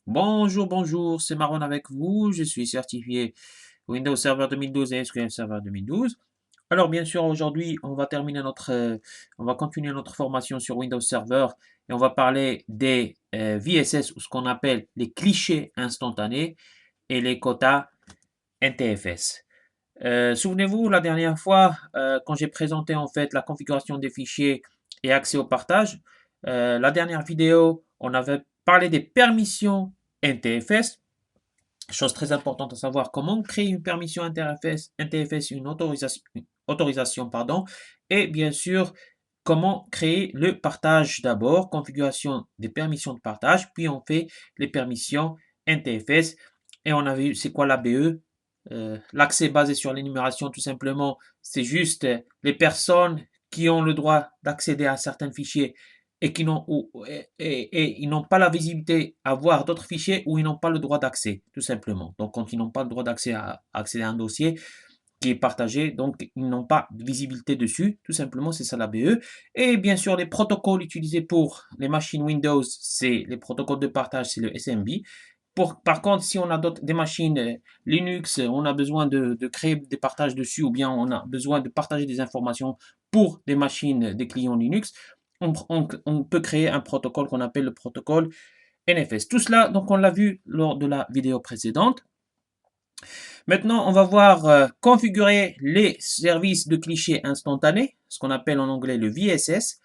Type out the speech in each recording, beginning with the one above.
Bonjour, bonjour, c'est Marwan avec vous. Je suis certifié Windows Server 2012 et SQL Server 2012. Alors, bien sûr, aujourd'hui, on va continuer notre formation sur Windows Server et on va parler des VSS ou ce qu'on appelle les clichés instantanés et les quotas NTFS. Souvenez-vous, la dernière fois, quand j'ai présenté en fait la configuration des fichiers et accès au partage, la dernière vidéo, on avait parlé des permissions NTFS. Chose très importante à savoir, comment créer une permission NTFS, une autorisation, pardon, et bien sûr, comment créer le partage d'abord, configuration des permissions de partage, puis on fait les permissions NTFS, et on a vu c'est quoi l'ABE. L'accès basé sur l'énumération, tout simplement, c'est juste les personnes qui ont le droit d'accéder à certains fichiers et qui n'ont et ils n'ont pas la visibilité à voir d'autres fichiers ou ils n'ont pas le droit d'accès, tout simplement. Donc, quand ils n'ont pas le droit d'accès à accéder à un dossier qui est partagé, donc ils n'ont pas de visibilité dessus, tout simplement, c'est ça la BE. Et bien sûr, les protocoles utilisés pour les machines Windows, c'est les protocoles de partage, c'est le SMB. Par contre, si on a des machines Linux, on a besoin de créer des partages dessus ou bien on a besoin de partager des informations pour des machines des clients Linux, on peut créer un protocole qu'on appelle le protocole NFS. Tout cela, donc on l'a vu lors de la vidéo précédente. Maintenant, on va voir configurer les services de clichés instantanés, ce qu'on appelle en anglais le VSS.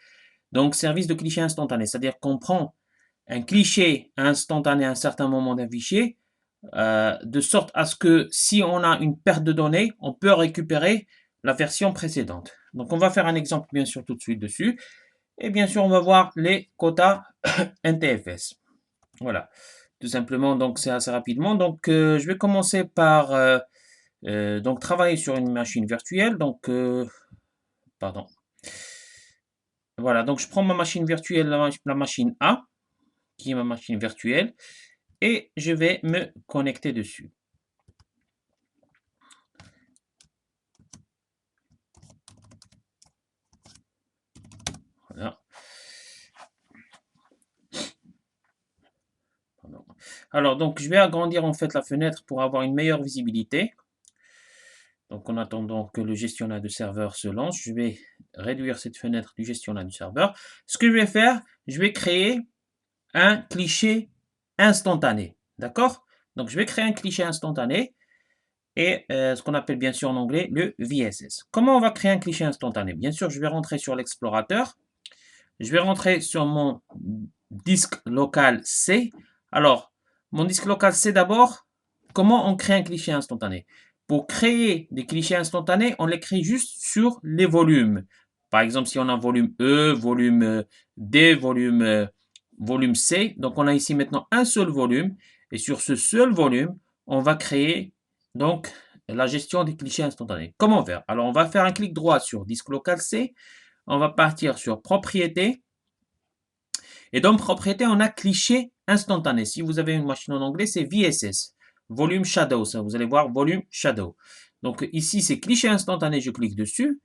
Donc, service de clichés instantanés, c'est-à-dire qu'on prend un cliché instantané à un certain moment d'un fichier, de sorte à ce que si on a une perte de données, on peut récupérer la version précédente. Donc, on va faire un exemple, bien sûr, tout de suite dessus. Et bien sûr, on va voir les quotas NTFS. Voilà, tout simplement, donc c'est assez rapidement. Donc, je vais commencer par donc travailler sur une machine virtuelle. Donc, pardon. Voilà, donc je prends ma machine virtuelle, la machine A, qui est ma machine virtuelle, et je vais me connecter dessus. Voilà. Alors, donc, je vais agrandir en fait la fenêtre pour avoir une meilleure visibilité. Donc, en attendant que le gestionnaire de serveur se lance, je vais réduire cette fenêtre du gestionnaire du serveur. Ce que je vais faire, je vais créer un cliché instantané. D'accord? Donc, je vais créer un cliché instantané et ce qu'on appelle bien sûr en anglais le VSS. Comment on va créer un cliché instantané? Bien sûr, je vais rentrer sur l'explorateur. Je vais rentrer sur mon disque local C. Alors, mon disque local C d'abord, comment on crée un cliché instantané? Pour créer des clichés instantanés, on les crée juste sur les volumes. Par exemple, si on a volume E, volume D, volume C, donc on a ici maintenant un seul volume. Et sur ce seul volume, on va créer donc la gestion des clichés instantanés. Comment faire? Alors, on va faire un clic droit sur disque local C. On va partir sur propriété. Et dans propriété, on a cliché instantané. Si vous avez une machine en anglais, c'est VSS. Volume Shadow, ça, vous allez voir volume Shadow. Donc ici, c'est cliché instantané, je clique dessus.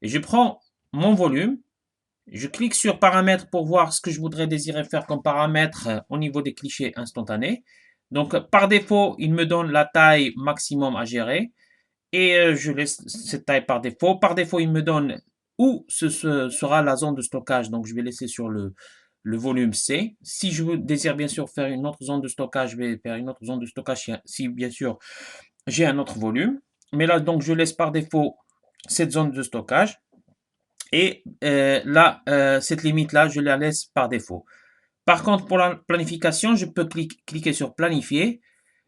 Et je prends mon volume. Je clique sur paramètres pour voir ce que je voudrais désirer faire comme paramètre au niveau des clichés instantanés. Donc par défaut, il me donne la taille maximum à gérer. Et je laisse cette taille par défaut. Par défaut, il me donne où sera la zone de stockage. Donc je vais laisser sur le volume C. Si je désire bien sûr faire une autre zone de stockage, je vais faire une autre zone de stockage si bien sûr j'ai un autre volume. Mais là, donc, je laisse par défaut cette zone de stockage. Et là, cette limite-là, je la laisse par défaut. Par contre, pour la planification, je peux cliquer sur planifier.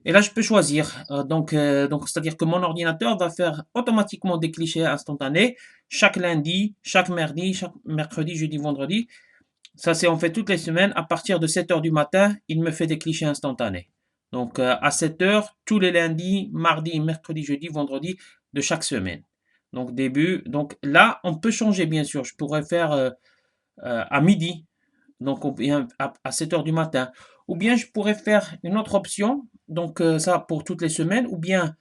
Et là, je peux choisir. Donc c'est-à-dire que mon ordinateur va faire automatiquement des clichés instantanés chaque lundi, chaque mardi, chaque mercredi, jeudi, vendredi. Ça, c'est en fait toutes les semaines. À partir de 7 heures du matin, il me fait des clichés instantanés. Donc, à 7 heures, tous les lundis, mardi, mercredi, jeudi, vendredi de chaque semaine. Donc, début. Donc, là, on peut changer, bien sûr. Je pourrais faire à midi. Donc, ou bien à 7 heures du matin. Ou bien, je pourrais faire une autre option. Donc, ça pour toutes les semaines. Ou bien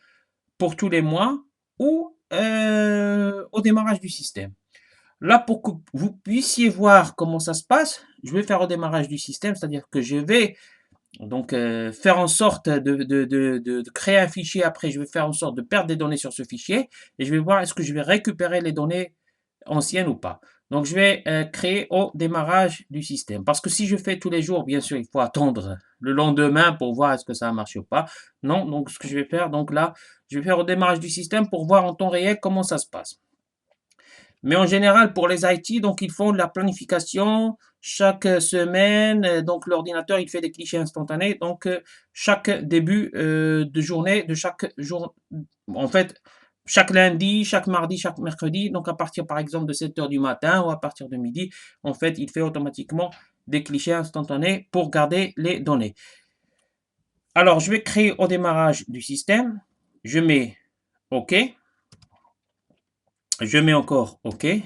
pour tous les mois. Ou au démarrage du système. Là, pour que vous puissiez voir comment ça se passe, je vais faire au démarrage du système, c'est-à-dire que je vais Donc, faire en sorte de créer un fichier. Après, je vais faire en sorte de perdre des données sur ce fichier et je vais voir est-ce que je vais récupérer les données anciennes ou pas. Donc, je vais créer au démarrage du système. Parce que si je fais tous les jours, bien sûr, il faut attendre le lendemain pour voir est-ce que ça a marché ou pas. Non, donc ce que je vais faire, donc là, je vais faire au démarrage du système pour voir en temps réel comment ça se passe. Mais en général, pour les IT, donc ils font de la planification chaque semaine. Donc l'ordinateur, il fait des clichés instantanés. Donc chaque début de journée, de chaque jour, en fait, chaque lundi, chaque mardi, chaque mercredi, donc à partir par exemple de 7 heures du matin ou à partir de midi, en fait, il fait automatiquement des clichés instantanés pour garder les données. Alors, je vais créer au démarrage du système. Je mets OK. Je mets encore OK. Et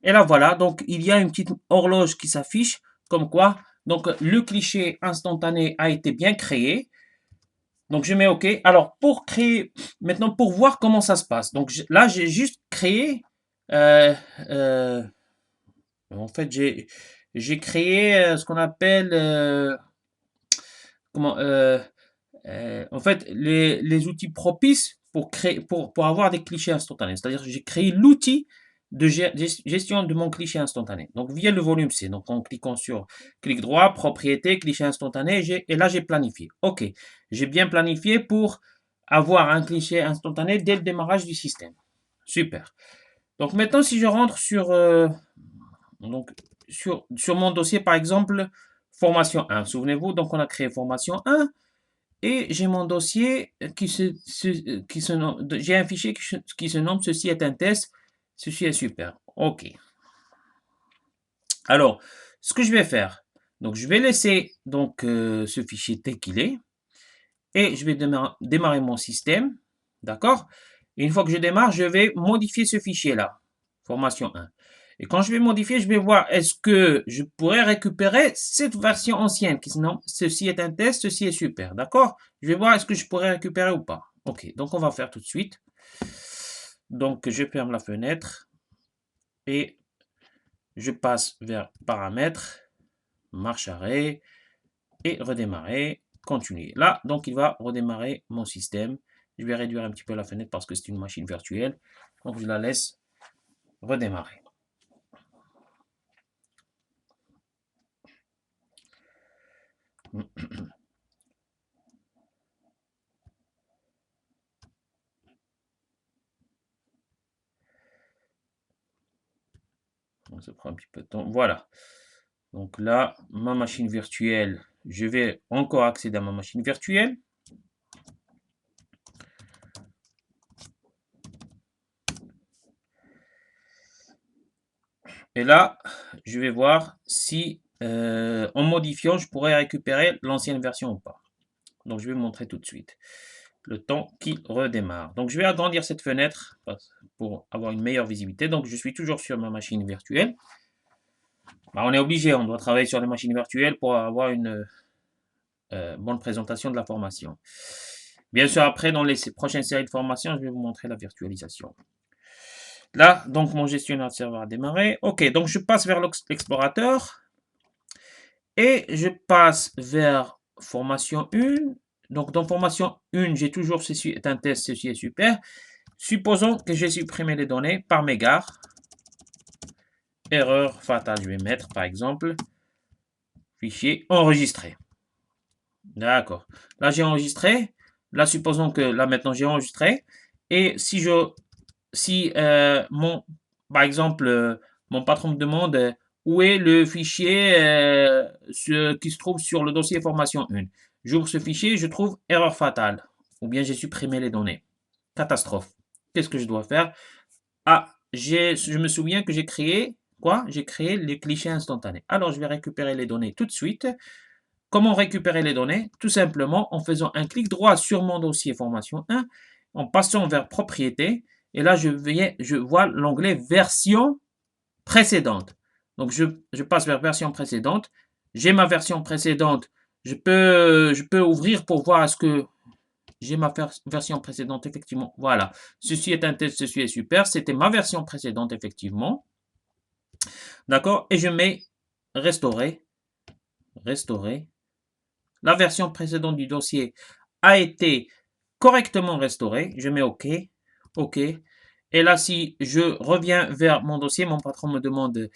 là, voilà, donc il y a une petite horloge qui s'affiche, comme quoi, donc le cliché instantané a été bien créé. Donc je mets OK. Alors pour créer, maintenant pour voir comment ça se passe. Donc là, j'ai juste créé, euh, euh, en fait, j'ai créé ce qu'on appelle, comment, en fait, les outils propices pour créer, pour avoir des clichés instantanés. C'est-à-dire que j'ai créé l'outil de gestion de mon cliché instantané. Donc, via le volume C. Donc, en cliquant sur clic droit, propriété, cliché instantané, et là, j'ai planifié. OK. J'ai bien planifié pour avoir un cliché instantané dès le démarrage du système. Super. Donc, maintenant, si je rentre donc, sur mon dossier, par exemple, formation 1. Souvenez-vous, donc, on a créé formation 1. Et j'ai mon dossier qui se nomme, j'ai un fichier qui se nomme ceci est un test, ceci est super. OK. Alors, ce que je vais faire, donc je vais laisser donc ce fichier tel qu'il est et je vais démarrer mon système, d'accord? Et une fois que je démarre, je vais modifier ce fichier-là, formation 1. Et quand je vais modifier, je vais voir est-ce que je pourrais récupérer cette version ancienne qui se nomme ceci est un test, ceci est super, d'accord? Je vais voir est-ce que je pourrais récupérer ou pas. Ok, donc on va faire tout de suite. Donc je ferme la fenêtre et je passe vers paramètres, marche arrêt et redémarrer, continuer. Là, donc il va redémarrer mon système. Je vais réduire un petit peu la fenêtre parce que c'est une machine virtuelle. Donc je la laisse redémarrer. Donc ça prend un petit peu de temps. Voilà. Donc là, ma machine virtuelle, je vais encore accéder à ma machine virtuelle. Et là, je vais voir si en modifiant, je pourrais récupérer l'ancienne version ou pas. Donc je vais vous montrer tout de suite le temps qui redémarre. Donc je vais agrandir cette fenêtre pour avoir une meilleure visibilité. Donc je suis toujours sur ma machine virtuelle. Bah, on est obligé, on doit travailler sur les machines virtuelles pour avoir une bonne présentation de la formation. Bien sûr, après, dans les prochaines séries de formations, je vais vous montrer la virtualisation. Là, donc, mon gestionnaire de serveur a démarré. OK, donc je passe vers l'explorateur et je passe vers formation 1. Donc, dans formation 1, j'ai toujours ceci est un test, ceci est super. Supposons que j'ai supprimé les données par mégarde. Erreur fatale, je vais mettre par exemple fichier enregistré. D'accord. Là, j'ai enregistré. Là, supposons que là maintenant j'ai enregistré. Et si par exemple, mon patron me demande où est le fichier qui se trouve sur le dossier formation 1. J'ouvre ce fichier, je trouve erreur fatale. Ou bien j'ai supprimé les données. Catastrophe. Qu'est-ce que je dois faire? Ah, je me souviens que j'ai créé quoi? J'ai créé les clichés instantanés. Alors, je vais récupérer les données tout de suite. Comment récupérer les données? Tout simplement en faisant un clic droit sur mon dossier formation 1, en passant vers propriété, et là je vois l'onglet version précédente. Donc je passe vers version précédente. J'ai ma version précédente. Je peux ouvrir pour voir est-ce que j'ai ma version précédente, effectivement. Voilà. Ceci est un test, ceci est super. C'était ma version précédente, effectivement. D'accord? Et je mets restaurer, restaurer. la version précédente du dossier a été correctement restaurée. Je mets OK. OK. Et là, si je reviens vers mon dossier, mon patron me demande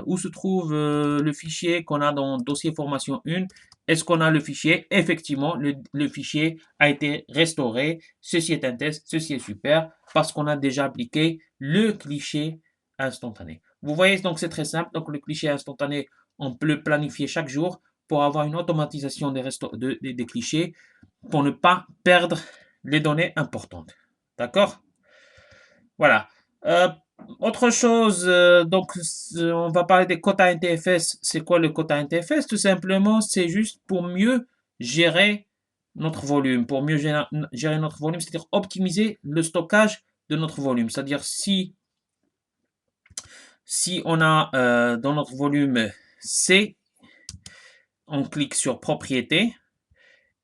où se trouve le fichier qu'on a dans dossier formation 1. Est-ce qu'on a le fichier? Effectivement, le fichier a été restauré. Ceci est un test, ceci est super, parce qu'on a déjà appliqué le cliché instantané. Vous voyez, donc c'est très simple. Donc le cliché instantané, on peut le planifier chaque jour pour avoir une automatisation des clichés, pour ne pas perdre les données importantes. D'accord? Voilà. Euh, Autre chose, donc on va parler des quotas NTFS. C'est quoi le quota NTFS? Tout simplement, c'est juste pour mieux gérer notre volume, pour mieux gérer notre volume, c'est-à-dire optimiser le stockage de notre volume. C'est-à-dire si on a dans notre volume C, on clique sur propriété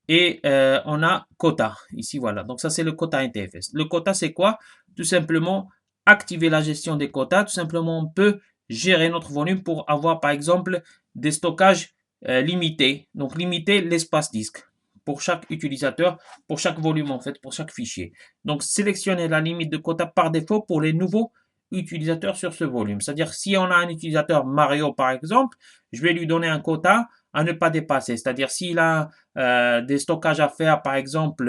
et on a quota. Ici, voilà. Donc ça, c'est le quota NTFS. Le quota, c'est quoi? Tout simplement, activer la gestion des quotas. Tout simplement, on peut gérer notre volume pour avoir, par exemple, des stockages limités. Donc, limiter l'espace disque pour chaque utilisateur, pour chaque volume, en fait, pour chaque fichier. Donc, sélectionner la limite de quota par défaut pour les nouveaux utilisateurs sur ce volume. C'est-à-dire, si on a un utilisateur Mario, par exemple, je vais lui donner un quota à ne pas dépasser. C'est-à-dire, s'il a des stockages à faire, par exemple,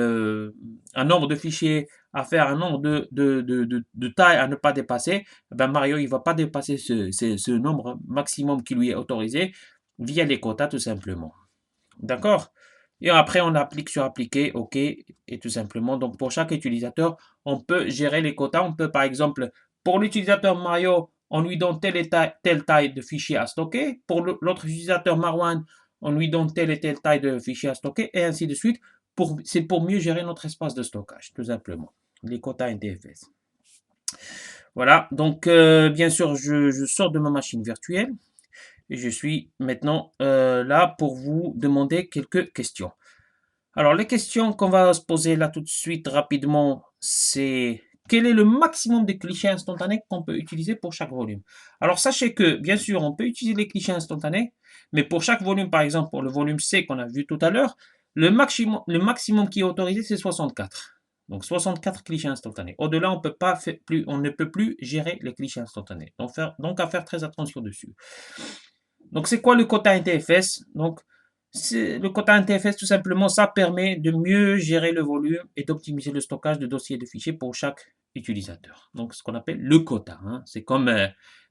un nombre de fichiers à faire, un nombre de tailles à ne pas dépasser, ben Mario, il ne va pas dépasser ce nombre maximum qui lui est autorisé via les quotas, tout simplement. D'accord? Et après, on applique sur appliquer, OK, et tout simplement. Donc, pour chaque utilisateur, on peut gérer les quotas. On peut, par exemple, pour l'utilisateur Mario, on lui donne telle taille de fichier à stocker. Pour l'autre utilisateur Marwan, on lui donne telle et telle taille de fichier à stocker, et ainsi de suite. C'est pour mieux gérer notre espace de stockage, tout simplement. Les quotas NTFS. Voilà, donc bien sûr, je sors de ma machine virtuelle. Et je suis maintenant là pour vous demander quelques questions. Alors, les questions qu'on va se poser là tout de suite rapidement, c'est quel est le maximum de clichés instantanés qu'on peut utiliser pour chaque volume? Alors, sachez que, bien sûr, on peut utiliser les clichés instantanés, mais pour chaque volume, par exemple, pour le volume C qu'on a vu tout à l'heure, le maximum qui est autorisé, c'est 64. Donc, 64 clichés instantanés. Au-delà, on ne peut plus gérer les clichés instantanés. Donc, à faire très attention dessus. Donc, c'est quoi le quota NTFS? Donc, le quota NTFS, tout simplement, ça permet de mieux gérer le volume et d'optimiser le stockage de dossiers et de fichiers pour chaque utilisateur. Donc, ce qu'on appelle le quota. Hein. C'est comme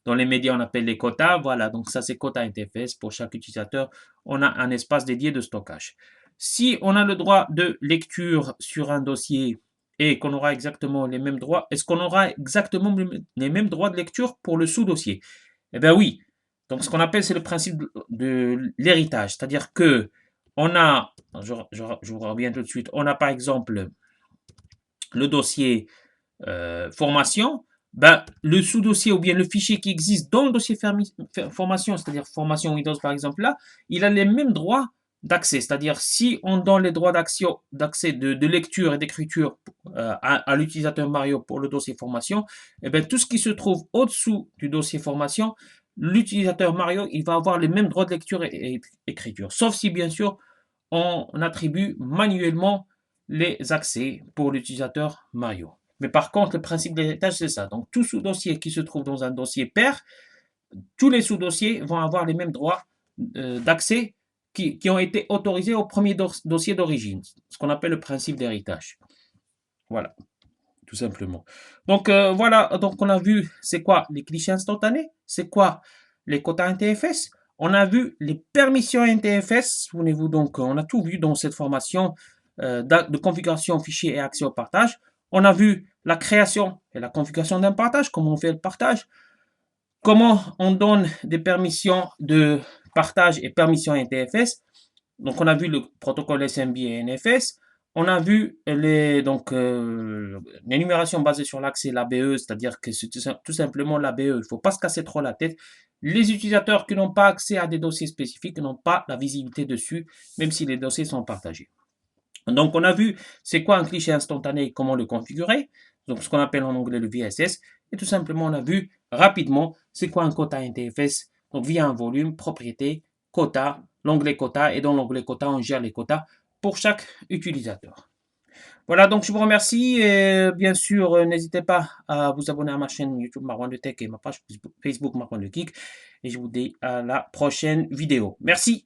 dans les médias, on appelle les quotas. Voilà, donc ça, c'est quota NTFS. Pour chaque utilisateur, on a un espace dédié de stockage. Si on a le droit de lecture sur un dossier et qu'on aura exactement les mêmes droits, est-ce qu'on aura exactement les mêmes droits de lecture pour le sous-dossier? Eh bien oui, donc, ce qu'on appelle, c'est le principe de l'héritage. C'est-à-dire que on a, je vous reviens tout de suite, on a par exemple le dossier formation, ben, le sous-dossier ou bien le fichier qui existe dans le dossier formation, c'est-à-dire formation Windows par exemple là, il a les mêmes droits d'accès. C'est-à-dire si on donne les droits d'accès de lecture et d'écriture à l'utilisateur Mario pour le dossier formation, et bien, tout ce qui se trouve au-dessous du dossier formation, l'utilisateur Mario, il va avoir les mêmes droits de lecture et écriture. Sauf si, bien sûr, on attribue manuellement les accès pour l'utilisateur Mario. Mais par contre, le principe de l'héritage, c'est ça. Donc, tout sous-dossier qui se trouve dans un dossier pair, tous les sous-dossiers vont avoir les mêmes droits d'accès qui ont été autorisés au premier dossier d'origine, ce qu'on appelle le principe d'héritage. Voilà, tout simplement. Donc, voilà, donc on a vu c'est quoi les clichés instantanés, c'est quoi les quotas NTFS, on a vu les permissions NTFS, souvenez-vous donc, on a tout vu dans cette formation de configuration fichier et accès au partage. On a vu la création et la configuration d'un partage, comment on fait le partage, comment on donne des permissions de partage et permissions NTFS. Donc, on a vu le protocole SMB et NFS. On a vu l'énumération basée sur l'accès, l'ABE, c'est-à-dire que c'est tout simplement l'ABE. Il ne faut pas se casser trop la tête. Les utilisateurs qui n'ont pas accès à des dossiers spécifiques n'ont pas la visibilité dessus, même si les dossiers sont partagés. Donc, on a vu c'est quoi un cliché instantané et comment le configurer. Donc, ce qu'on appelle en anglais le VSS. Et tout simplement, on a vu rapidement c'est quoi un quota NTFS. Donc, via un volume, propriété, quota, l'onglet quota, et dans l'onglet quota, on gère les quotas pour chaque utilisateur. Voilà, donc je vous remercie et bien sûr, n'hésitez pas à vous abonner à ma chaîne YouTube Marwan Le Tech et ma page Facebook Marwan Le Geek, et je vous dis à la prochaine vidéo. Merci.